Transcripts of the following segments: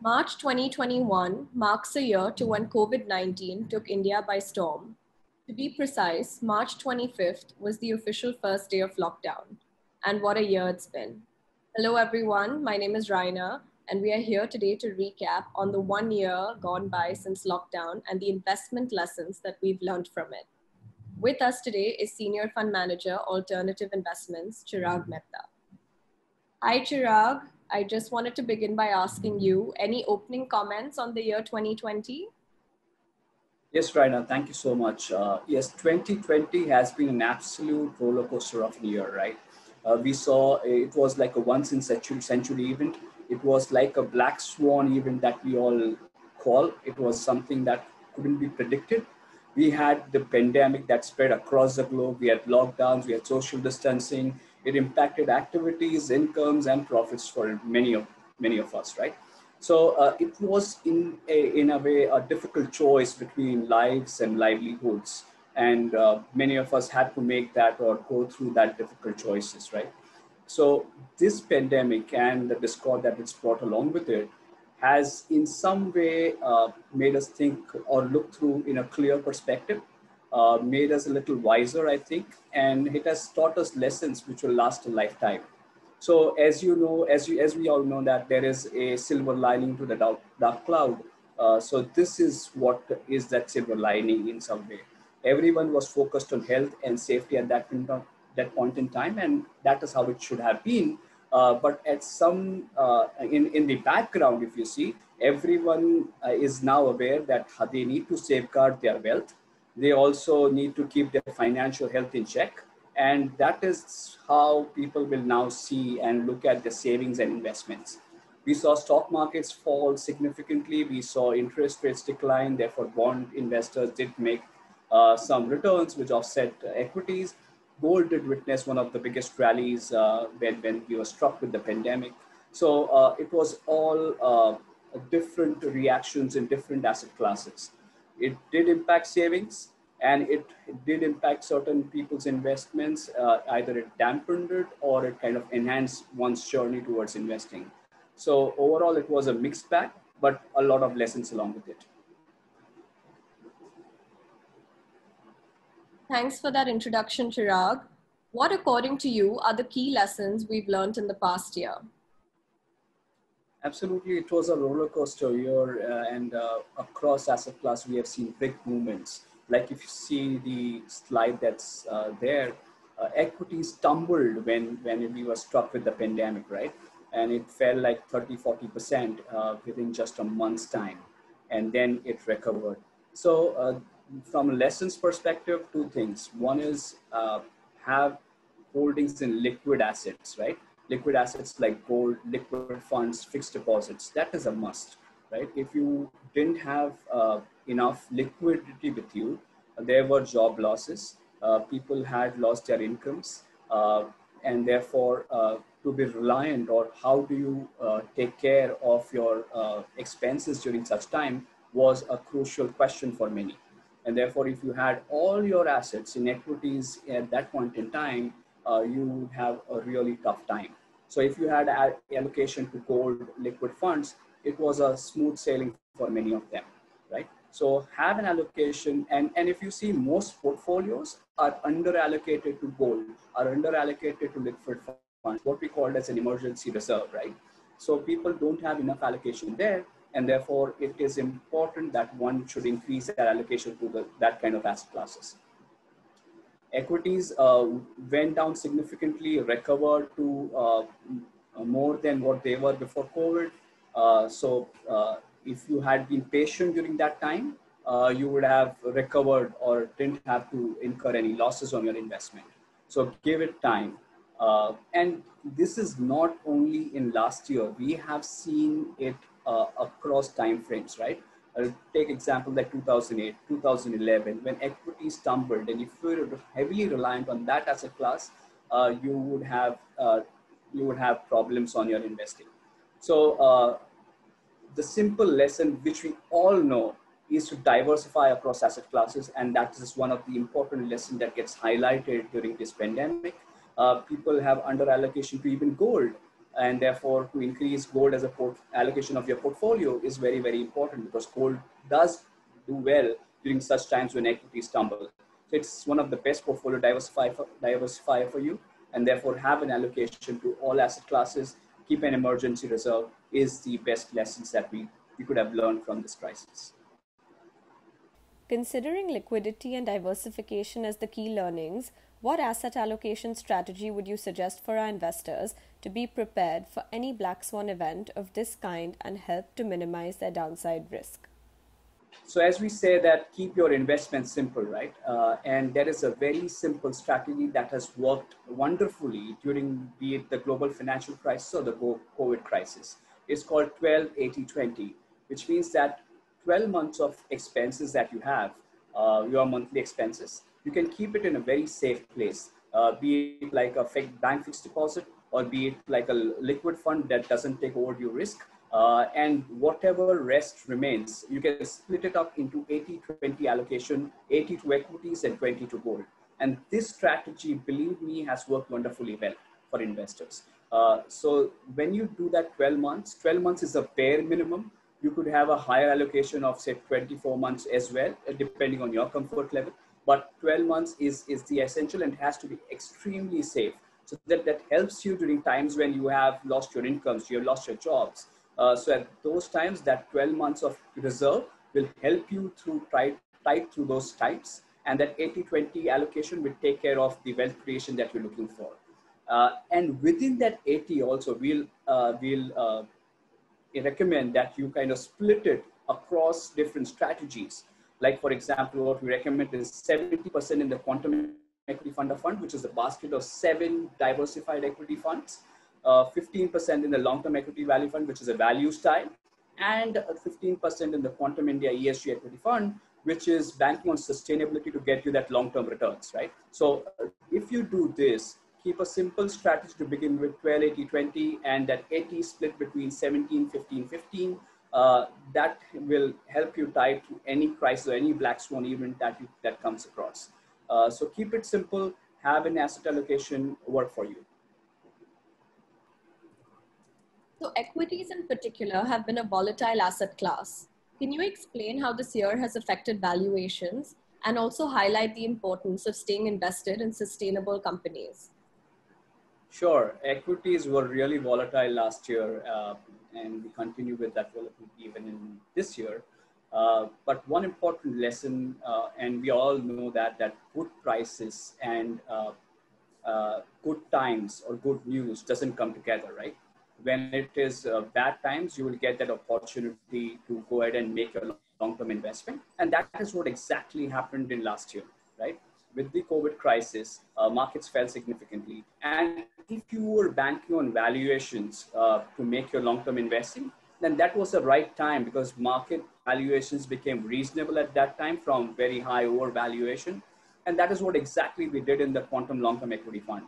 March 2021 marks a year to when COVID-19 took India by storm. To be precise, March 25th was the official first day of lockdown. And what a year it's been. Hello, everyone. My name is Raina, and we are here today to recap on the 1 year gone by since lockdown and the investment lessons that we've learned from it. With us today is Senior Fund Manager, Alternative Investments, Chirag Mehta. Hi, Chirag. I just wanted to begin by asking you any opening comments on the year 2020? Yes, Raina, thank you so much. Yes, 2020 has been an absolute roller coaster of a year, right? We saw it was like a once in century event. It was like a black swan event that we all call. It was something that couldn't be predicted. We had the pandemic that spread across the globe. We had lockdowns, we had social distancing. It impacted activities, incomes, and profits for many of us, right? So it was in a way a difficult choice between lives and livelihoods. And many of us had to make that or go through that difficult choices, right? So this pandemic and the discord that it's brought along with it has in some way made us think or look through in a clear perspective, made us a little wiser, I think, and it has taught us lessons which will last a lifetime. So as you know, as we all know that there is a silver lining to the dark cloud. So this is what is that silver lining in some way. Everyone was focused on health and safety at that point in time, and that is how it should have been. But at some in the background, if you see, everyone is now aware that they need to safeguard their wealth. They also need to keep their financial health in check. And that is how people will now see and look at the savings and investments. We saw stock markets fall significantly. We saw interest rates decline. Therefore, bond investors did make some returns which offset equities. Gold did witness one of the biggest rallies when we were struck with the pandemic. So it was all different reactions in different asset classes. It did impact savings and it did impact certain people's investments. Either it dampened it or it kind of enhanced one's journey towards investing. So overall, it was a mixed bag, but a lot of lessons along with it. Thanks for that introduction, Chirag. What, according to you, are the key lessons we've learned in the past year? Absolutely, it was a roller coaster year, and across asset class, we have seen big movements. Like if you see the slide that's there, equities tumbled when we were struck with the pandemic, right? And it fell like 30–40% within just a month's time, and then it recovered. So from a lessons perspective, two things. One is have holdings in liquid assets, right? Liquid assets like gold, liquid funds, fixed deposits. That is a must, right? If you didn't have enough liquidity with you, there were job losses. People had lost their incomes, and therefore, to be reliant or how do you take care of your expenses during such time was a crucial question for many. And therefore, if you had all your assets in equities at that point in time, you would have a really tough time. So if you had allocation to gold liquid funds, it was a smooth sailing for many of them, right? So have an allocation, and if you see most portfolios are under allocated to gold, are under allocated to liquid funds, what we call as an emergency reserve, right? So people don't have enough allocation there, and therefore it is important that one should increase their allocation to that kind of asset classes. Equities went down significantly, recovered to more than what they were before COVID. So if you had been patient during that time, you would have recovered or didn't have to incur any losses on your investment. So give it time. And this is not only in last year, we have seen it across time frames, right? I'll take example like 2008, 2011, when equities stumbled, and if you were heavily reliant on that asset class, you would have problems on your investing. So the simple lesson which we all know is to diversify across asset classes, and that is one of the important lessons that gets highlighted during this pandemic. People have under allocation to even gold. and therefore to increase gold as a allocation of your portfolio is very, very important, because gold does do well during such times when equities tumble. So it's one of the best portfolio diversifier for you, and therefore have an allocation to all asset classes, keep an emergency reserve is the best lessons that we could have learned from this crisis. Considering liquidity and diversification as the key learnings, what asset allocation strategy would you suggest for our investors to be prepared for any black swan event of this kind and help to minimize their downside risk? So as we say that keep your investment simple, right? And there is a very simple strategy that has worked wonderfully during be it the global financial crisis or the COVID crisis. It's called 12-80-20, which means that 12 months of expenses that you have, your monthly expenses, you can keep it in a very safe place, be it like a bank fixed deposit, or be it like a liquid fund that doesn't take overdue risk. And whatever rest remains, you can split it up into 80-20 allocation, 80 to equities and 20 to gold. And this strategy, believe me, has worked wonderfully well for investors. So when you do that 12 months is a bare minimum. You could have a higher allocation of say 24 months as well, depending on your comfort level. But 12 months is the essential, and has to be extremely safe. So that helps you during times when you have lost your incomes, you have lost your jobs. So at those times, that 12 months of reserve will help you tide through those times. And that 80-20 allocation will take care of the wealth creation that you're looking for. And within that 80 also, we'll recommend that you kind of split it across different strategies. Like for example, what we recommend is 70% in the quantum equity fund of fund, which is a basket of 7 diversified equity funds, 15% in the long-term equity value fund, which is a value style, and 15% in the Quantum India ESG equity fund, which is banking on sustainability to get you that long-term returns, right? So if you do this, keep a simple strategy to begin with, 12-80-20, and that 80 split between 17-15-15. That will help you tide through any crisis or any black swan event that comes across. So keep it simple, have an asset allocation work for you. So equities in particular have been a volatile asset class. Can you explain how this year has affected valuations and also highlight the importance of staying invested in sustainable companies? Sure. Equities were really volatile last year, and we continue with that volatility even in this year. But one important lesson, and we all know that good prices and good times or good news doesn't come together, right? When it is bad times, you will get that opportunity to go ahead and make a long-term investment. And that is what exactly happened in last year, right? With the COVID crisis, markets fell significantly. And if you were banking on valuations to make your long-term investing, then that was the right time, because market valuations became reasonable at that time from very high overvaluation. And that is what exactly we did in the Quantum Long-Term Equity Fund.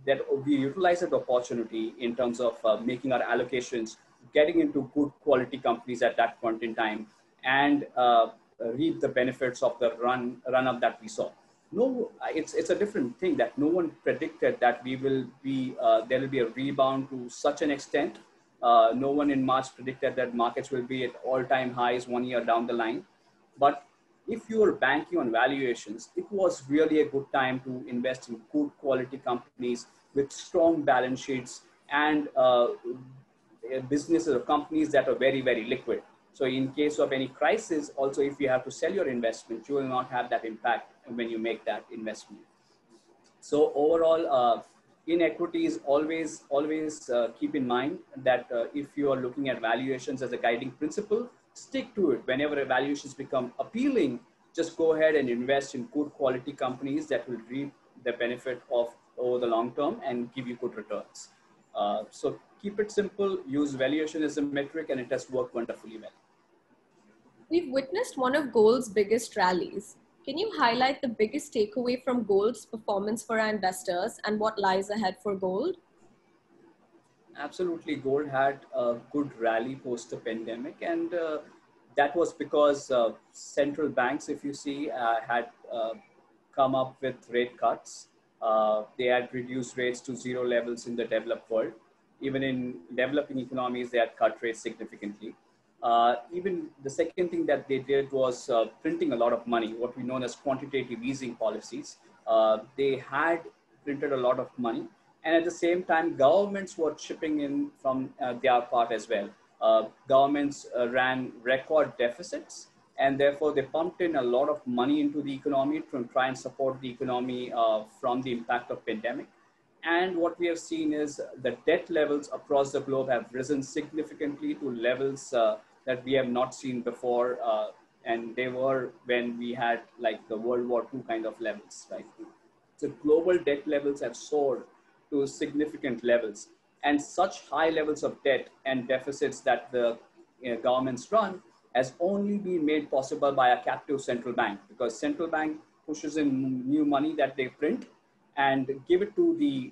That we utilized that opportunity in terms of making our allocations, getting into good quality companies at that point in time, and reap the benefits of the run up that we saw. No, it's a different thing that no one predicted that we will be there will be a rebound to such an extent. No one in March predicted that markets will be at all-time highs 1 year down the line. But if you are banking on valuations, it was really a good time to invest in good quality companies with strong balance sheets and businesses or companies that are very, very liquid. So in case of any crisis, also if you have to sell your investment, you will not have that impact when you make that investment. So overall, in equities, always keep in mind that if you are looking at valuations as a guiding principle, stick to it. Whenever valuations become appealing, just go ahead and invest in good quality companies that will reap the benefit of over the long term and give you good returns. So keep it simple, use valuation as a metric, and it has worked wonderfully well. We've witnessed one of gold's biggest rallies. Can you highlight the biggest takeaway from gold's performance for our investors and what lies ahead for gold? Absolutely, gold had a good rally post the pandemic, and that was because central banks, if you see, had come up with rate cuts. They had reduced rates to zero levels in the developed world. Even in developing economies, they had cut rates significantly. Even the second thing that they did was printing a lot of money, what we know as quantitative easing policies. They had printed a lot of money, and at the same time, governments were chipping in from their part as well. Governments ran record deficits, and therefore they pumped in a lot of money into the economy to try and support the economy from the impact of pandemic. And what we have seen is the debt levels across the globe have risen significantly to levels that we have not seen before. And they were when we had like the World War II kind of levels, right? So global debt levels have soared to significant levels. And such high levels of debt and deficits that the governments run has only been made possible by a captive central bank, because central bank pushes in new money that they print and give it to the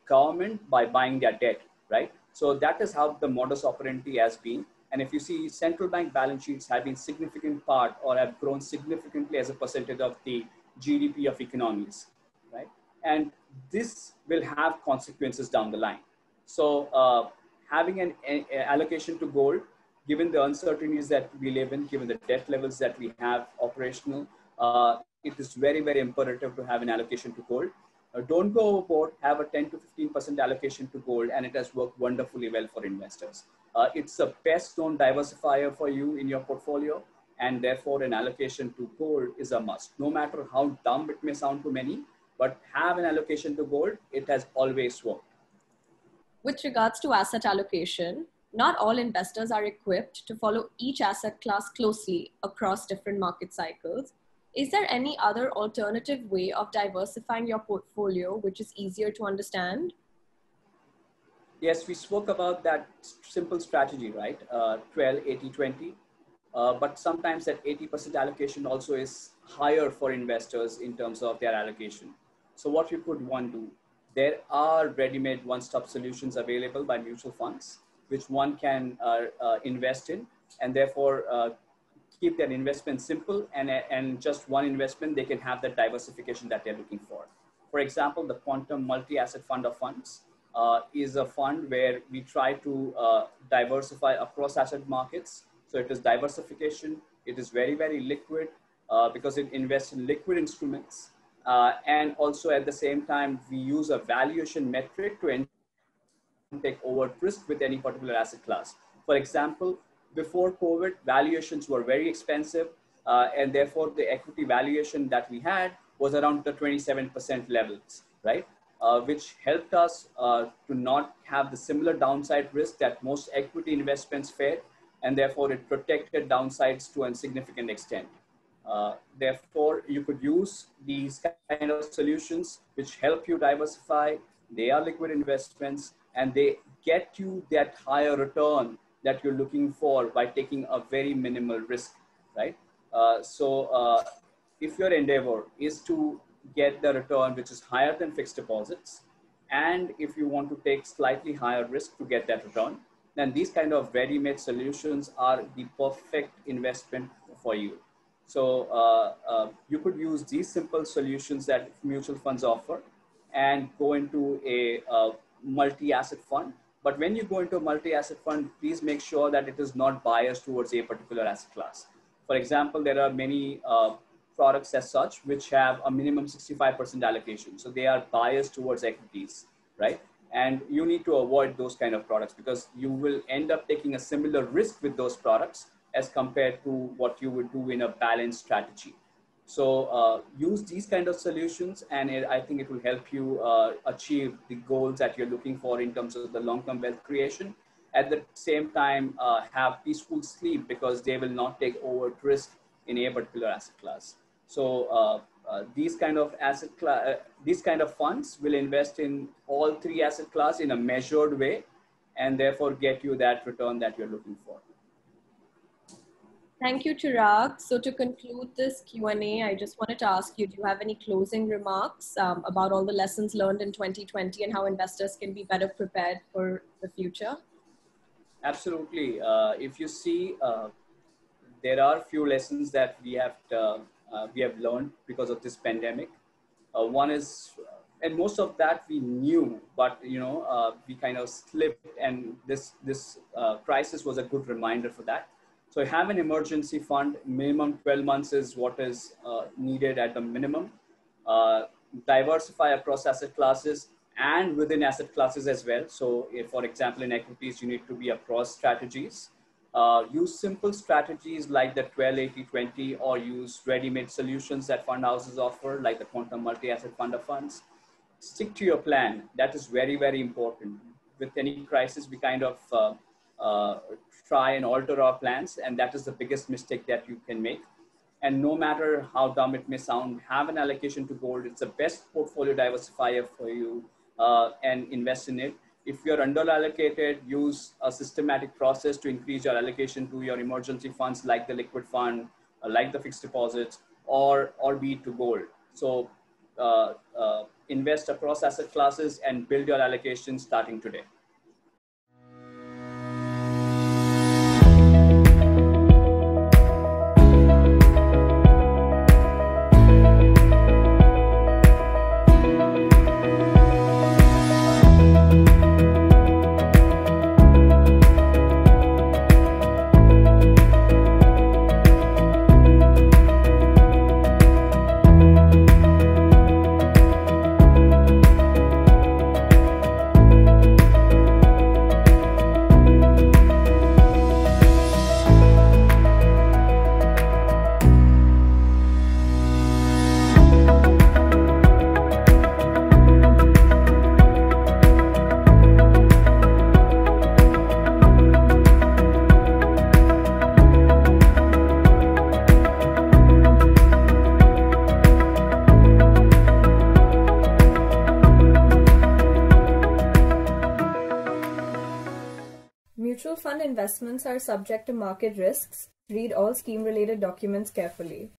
government by buying their debt, right? So that is how the modus operandi has been. And if you see, central bank balance sheets have been significant part or have grown significantly as a percentage of the GDP of economies, right? And this will have consequences down the line. So having an allocation to gold, given the uncertainties that we live in, given the debt levels that we have operational, it is very, very imperative to have an allocation to gold. Don't go overboard, have a 10 to 15% allocation to gold, and it has worked wonderfully well for investors. It's the best known diversifier for you in your portfolio, and therefore an allocation to gold is a must. No matter how dumb it may sound to many, but have an allocation to gold, it has always worked. With regards to asset allocation, not all investors are equipped to follow each asset class closely across different market cycles. Is there any other alternative way of diversifying your portfolio which is easier to understand? Yes, we spoke about that simple strategy, right? 12, 80, 20. But sometimes that 80% allocation also is higher for investors in terms of their allocation. So what you could one do, there are ready-made one-stop solutions available by mutual funds, which one can invest in, and therefore keep their investment simple, and just one investment, they can have that diversification that they're looking for. For example, the Quantum Multi-Asset Fund of Funds is a fund where we try to diversify across asset markets. So it is diversification. It is very, very liquid because it invests in liquid instruments. And also at the same time, we use a valuation metric to take overt risk with any particular asset class. For example, before COVID, valuations were very expensive, and therefore the equity valuation that we had was around the 27% levels, right? Which helped us to not have the similar downside risk that most equity investments face, and therefore it protected downsides to a significant extent. Therefore, you could use these kind of solutions which help you diversify. They are liquid investments, and they get you that higher return that you're looking for by taking a very minimal risk, right? If your endeavor is to get the return which is higher than fixed deposits, and if you want to take slightly higher risk to get that return, then these kind of ready-made solutions are the perfect investment for you. So you could use these simple solutions that mutual funds offer and go into a multi-asset fund. But when you go into a multi-asset fund, please make sure that it is not biased towards a particular asset class. For example, there are many products as such which have a minimum 65% allocation. So they are biased towards equities, right? And you need to avoid those kind of products because you will end up taking a similar risk with those products as compared to what you would do in a balanced strategy. So use these kind of solutions, and I think it will help you achieve the goals that you're looking for in terms of the long-term wealth creation. At the same time, have peaceful sleep because they will not take overt risk in a particular asset class. So these kind of these kind of funds will invest in all three asset class in a measured way, and therefore get you that return that you're looking for. Thank you, Chirag. So to conclude this Q&A, I just wanted to ask you, do you have any closing remarks about all the lessons learned in 2020 and how investors can be better prepared for the future? Absolutely. If you see, there are few lessons that we have learned because of this pandemic. One is and most of that we knew, but we kind of slipped, and this crisis was a good reminder for that. So have an emergency fund. Minimum 12 months is what is needed at the minimum. Diversify across asset classes and within asset classes as well. So if, for example, in equities, you need to be across strategies. Use simple strategies like the 12-80-20, or use ready-made solutions that fund houses offer, like the quantum multi-asset fund of funds. Stick to your plan. That is very, very important. With any crisis, we kind of try and alter our plans, and that is the biggest mistake that you can make. And no matter how dumb it may sound, have an allocation to gold. It's the best portfolio diversifier for you, and invest in it. If you're under-allocated, use a systematic process to increase your allocation to your emergency funds, like the liquid fund, like the fixed deposits, or be it to gold. So invest across asset classes and build your allocation starting today. Mutual fund investments are subject to market risks. Read all scheme-related documents carefully.